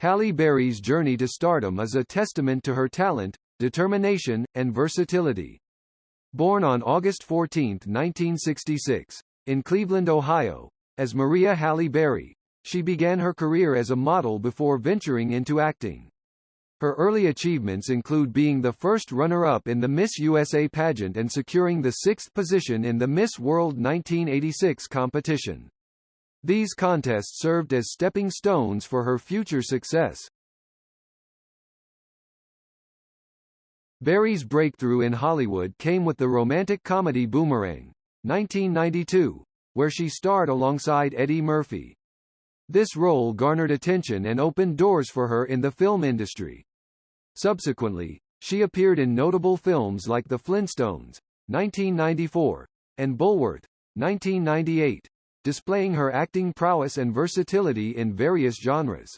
Halle Berry's journey to stardom is a testament to her talent, determination, and versatility. Born on August 14, 1966, in Cleveland, Ohio, as Maria Halle Berry, she began her career as a model before venturing into acting. Her early achievements include being the first runner-up in the Miss USA pageant and securing the 6th position in the Miss World 1986 competition. These contests served as stepping stones for her future success. Berry's breakthrough in Hollywood came with the romantic comedy Boomerang, 1992, where she starred alongside Eddie Murphy. This role garnered attention and opened doors for her in the film industry. Subsequently, she appeared in notable films like The Flintstones, 1994, and Bulworth, 1998, displaying her acting prowess and versatility in various genres.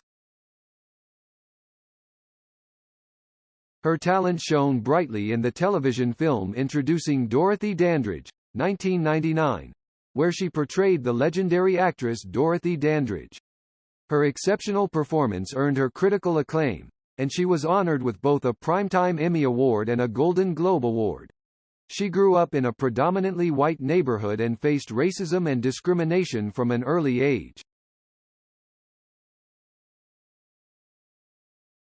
Her talent shone brightly in the television film Introducing Dorothy Dandridge, 1999, where she portrayed the legendary actress Dorothy Dandridge. Her exceptional performance earned her critical acclaim, and she was honored with both a Primetime Emmy Award and a Golden Globe Award. She grew up in a predominantly white neighborhood and faced racism and discrimination from an early age.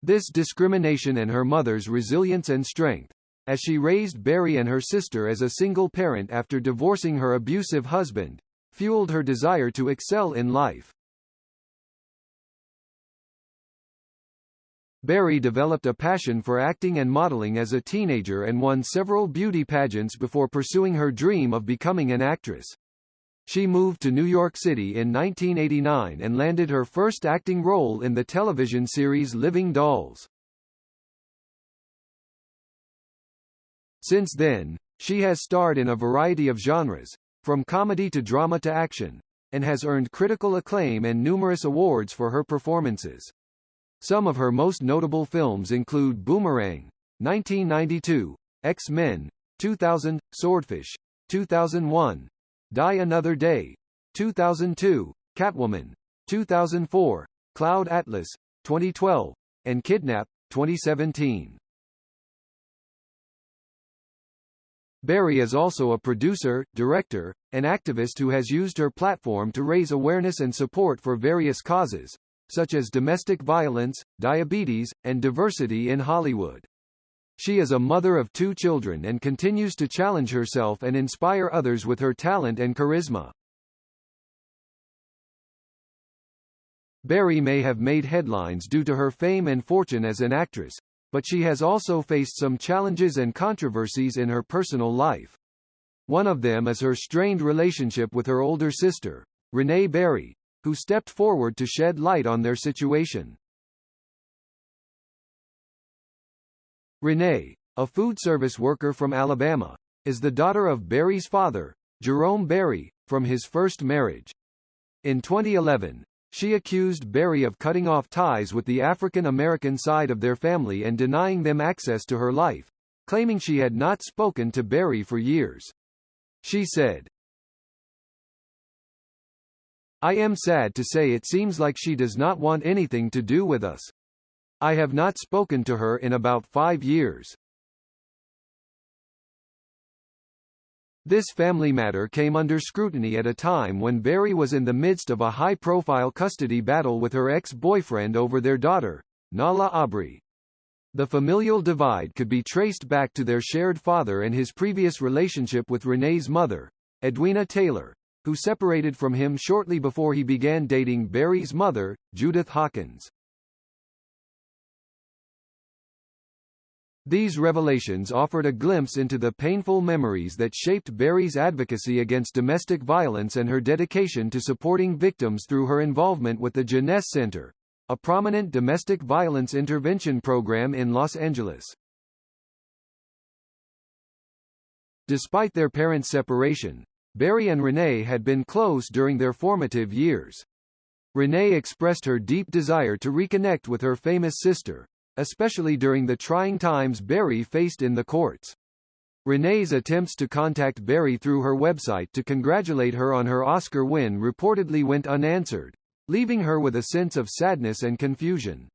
This discrimination and her mother's resilience and strength, as she raised Berry and her sister as a single parent after divorcing her abusive husband, fueled her desire to excel in life. Berry developed a passion for acting and modeling as a teenager and won several beauty pageants before pursuing her dream of becoming an actress. She moved to New York City in 1989 and landed her first acting role in the television series Living Dolls. Since then, she has starred in a variety of genres, from comedy to drama to action, and has earned critical acclaim and numerous awards for her performances. Some of her most notable films include Boomerang, 1992, X-Men, 2000, Swordfish, 2001, Die Another Day, 2002, Catwoman, 2004, Cloud Atlas, 2012, and Kidnap, 2017. Berry is also a producer, director, and activist who has used her platform to raise awareness and support for various causes, such as domestic violence, diabetes, and diversity in Hollywood. She is a mother of 2 children and continues to challenge herself and inspire others with her talent and charisma. Berry may have made headlines due to her fame and fortune as an actress, but she has also faced some challenges and controversies in her personal life. One of them is her strained relationship with her older sister, Renee Berry, who stepped forward to shed light on their situation. Renee, a food service worker from Alabama, is the daughter of Berry's father, Jerome Berry, from his first marriage. In 2011, she accused Berry of cutting off ties with the African American side of their family and denying them access to her life, claiming she had not spoken to Berry for years. She said, "I am sad to say it seems like she does not want anything to do with us. I have not spoken to her in about 5 years." This family matter came under scrutiny at a time when Berry was in the midst of a high-profile custody battle with her ex-boyfriend over their daughter, Nala Aubrey. The familial divide could be traced back to their shared father and his previous relationship with Renee's mother, Edwina Taylor, who separated from him shortly before he began dating Berry's mother, Judith Hawkins. These revelations offered a glimpse into the painful memories that shaped Berry's advocacy against domestic violence and her dedication to supporting victims through her involvement with the Jeunesse Center, a prominent domestic violence intervention program in Los Angeles. Despite their parents' separation, Berry and Renee had been close during their formative years. Renee expressed her deep desire to reconnect with her famous sister, especially during the trying times Berry faced in the courts. Renee's attempts to contact Berry through her website to congratulate her on her Oscar win reportedly went unanswered, leaving her with a sense of sadness and confusion.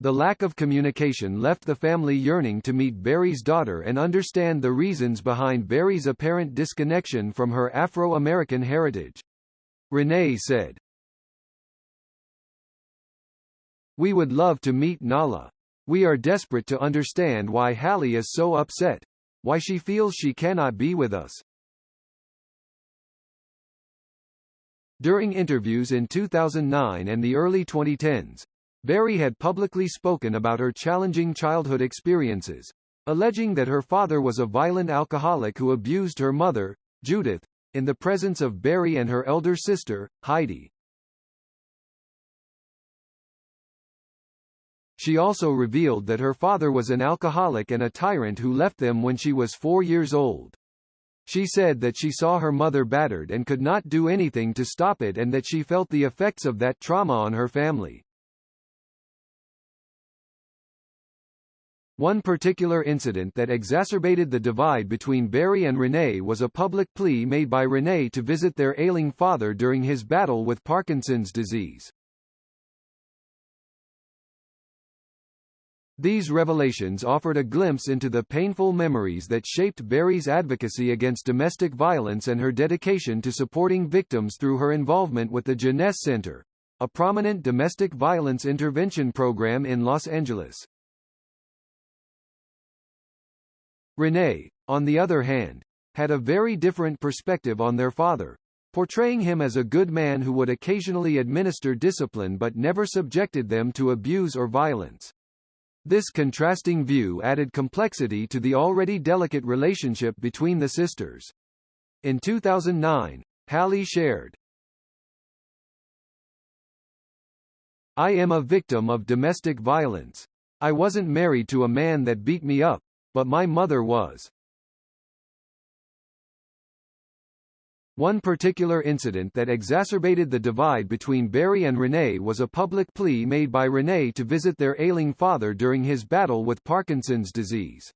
The lack of communication left the family yearning to meet Berry's daughter and understand the reasons behind Berry's apparent disconnection from her Afro-American heritage. Renee said, "We would love to meet Nala. We are desperate to understand why Halle is so upset, why she feels she cannot be with us." During interviews in 2009 and the early 2010s, Berry had publicly spoken about her challenging childhood experiences, alleging that her father was a violent alcoholic who abused her mother, Judith, in the presence of Berry and her elder sister, Heidi. She also revealed that her father was an alcoholic and a tyrant who left them when she was 4 years old. She said that she saw her mother battered and could not do anything to stop it, and that she felt the effects of that trauma on her family. One particular incident that exacerbated the divide between Berry and Renee was a public plea made by Renee to visit their ailing father during his battle with Parkinson's disease. These revelations offered a glimpse into the painful memories that shaped Berry's advocacy against domestic violence and her dedication to supporting victims through her involvement with the Jeunesse Center, a prominent domestic violence intervention program in Los Angeles. Renee, on the other hand, had a very different perspective on their father, portraying him as a good man who would occasionally administer discipline but never subjected them to abuse or violence. This contrasting view added complexity to the already delicate relationship between the sisters. In 2009, Halle shared, "I am a victim of domestic violence. I wasn't married to a man that beat me up, but my mother was." One particular incident that exacerbated the divide between Berry and Renee was a public plea made by Renee to visit their ailing father during his battle with Parkinson's disease.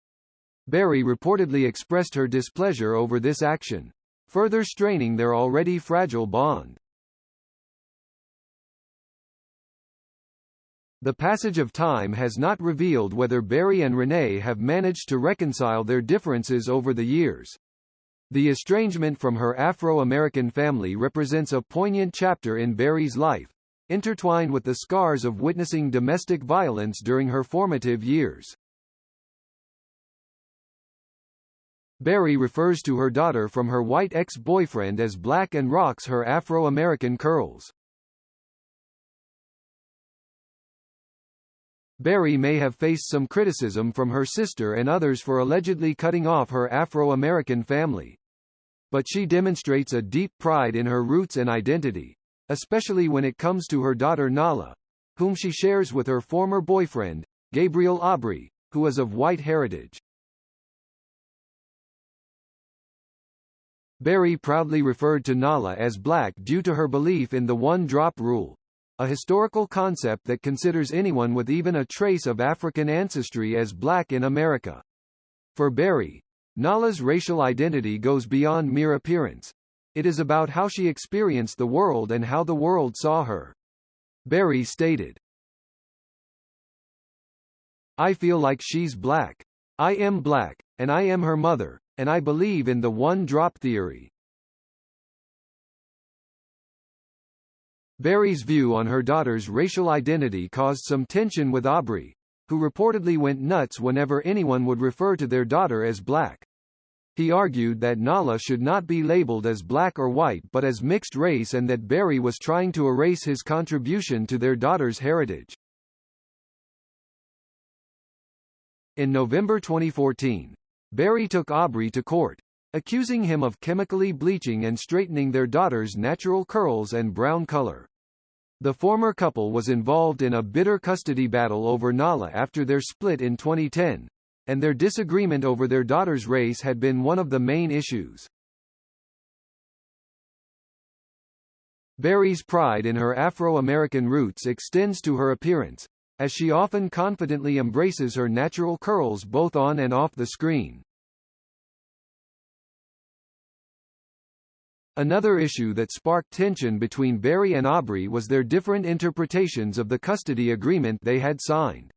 Berry reportedly expressed her displeasure over this action, further straining their already fragile bond. The passage of time has not revealed whether Berry and Renee have managed to reconcile their differences over the years. The estrangement from her Afro-American family represents a poignant chapter in Berry's life, intertwined with the scars of witnessing domestic violence during her formative years. Berry refers to her daughter from her white ex-boyfriend as black and rocks her Afro-American curls. Berry may have faced some criticism from her sister and others for allegedly cutting off her Afro-American family. But she demonstrates a deep pride in her roots and identity, especially when it comes to her daughter Nala, whom she shares with her former boyfriend, Gabriel Aubry, who is of white heritage. Berry proudly referred to Nala as black due to her belief in the one-drop rule, a historical concept that considers anyone with even a trace of African ancestry as black in America. For Berry, Nala's racial identity goes beyond mere appearance. It is about how she experienced the world and how the world saw her. Berry stated, "I feel like she's black. I am black, and I am her mother, and I believe in the one-drop theory." Berry's view on her daughter's racial identity caused some tension with Aubry, who reportedly went nuts whenever anyone would refer to their daughter as black. He argued that Nala should not be labeled as black or white but as mixed race, and that Berry was trying to erase his contribution to their daughter's heritage. In November 2014, Berry took Aubry to court, accusing him of chemically bleaching and straightening their daughter's natural curls and brown color. The former couple was involved in a bitter custody battle over Nala after their split in 2010, and their disagreement over their daughter's race had been one of the main issues. Berry's pride in her Afro-American roots extends to her appearance, as she often confidently embraces her natural curls both on and off the screen. Another issue that sparked tension between Berry and Aubrey was their different interpretations of the custody agreement they had signed.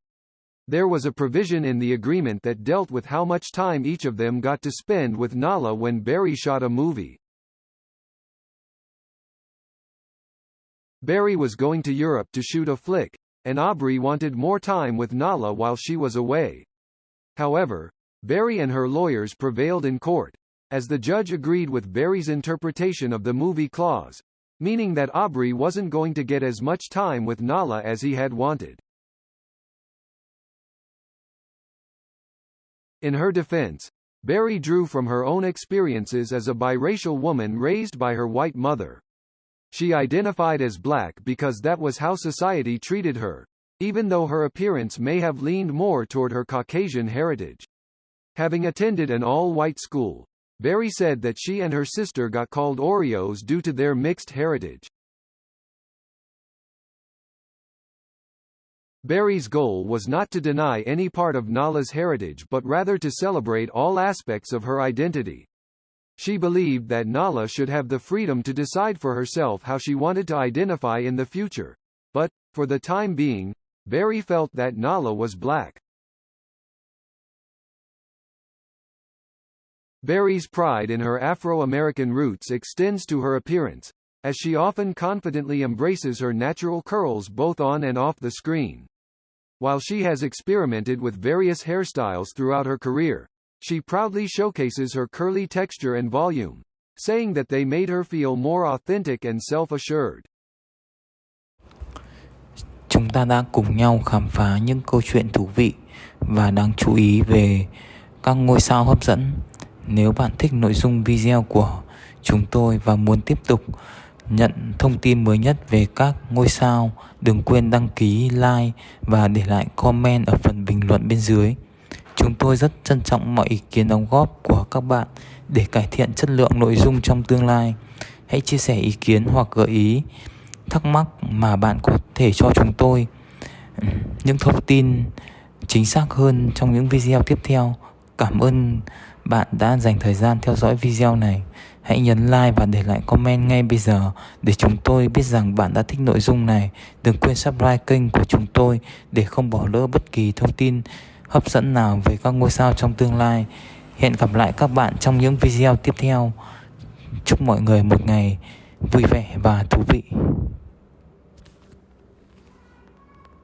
There was a provision in the agreement that dealt with how much time each of them got to spend with Nala when Berry shot a movie. Berry was going to Europe to shoot a flick, and Aubrey wanted more time with Nala while she was away. However, Berry and her lawyers prevailed in court, as the judge agreed with Berry's interpretation of the movie clause, meaning that Aubrey wasn't going to get as much time with Nala as he had wanted. In her defense, Berry drew from her own experiences as a biracial woman raised by her white mother. She identified as black because that was how society treated her, even though her appearance may have leaned more toward her Caucasian heritage. Having attended an all-white school, Berry said that she and her sister got called Oreos due to their mixed heritage. Berry's goal was not to deny any part of Nala's heritage but rather to celebrate all aspects of her identity. She believed that Nala should have the freedom to decide for herself how she wanted to identify in the future. But, for the time being, Berry felt that Nala was black. Berry's pride in her Afro-American roots extends to her appearance, as she often confidently embraces her natural curls both on and off the screen. While she has experimented with various hairstyles throughout her career, she proudly showcases her curly texture and volume, saying that they made her feel more authentic and self-assured. Chúng ta đã cùng nhau khám phá những câu chuyện thú vị và đáng chú ý về các ngôi sao hấp dẫn. Nếu bạn thích nội dung video của chúng tôi và muốn tiếp tục nhận thông tin mới nhất về các ngôi sao, đừng quên đăng ký, like và để lại comment ở phần bình luận bên dưới. Chúng tôi rất trân trọng mọi ý kiến đóng góp của các bạn để cải thiện chất lượng nội dung trong tương lai. Hãy chia sẻ ý kiến hoặc gợi ý, thắc mắc mà bạn có thể cho chúng tôi những thông tin chính xác hơn trong những video tiếp theo. Cảm ơn bạn đã dành thời gian theo dõi video này. Hãy nhấn like và để lại comment ngay bây giờ để chúng tôi biết rằng bạn đã thích nội dung này. Đừng quên subscribe kênh của chúng tôi để không bỏ lỡ bất kỳ thông tin hấp dẫn nào về các ngôi sao trong tương lai. Hẹn gặp lại các bạn trong những video tiếp theo. Chúc mọi người một ngày vui vẻ và thú vị.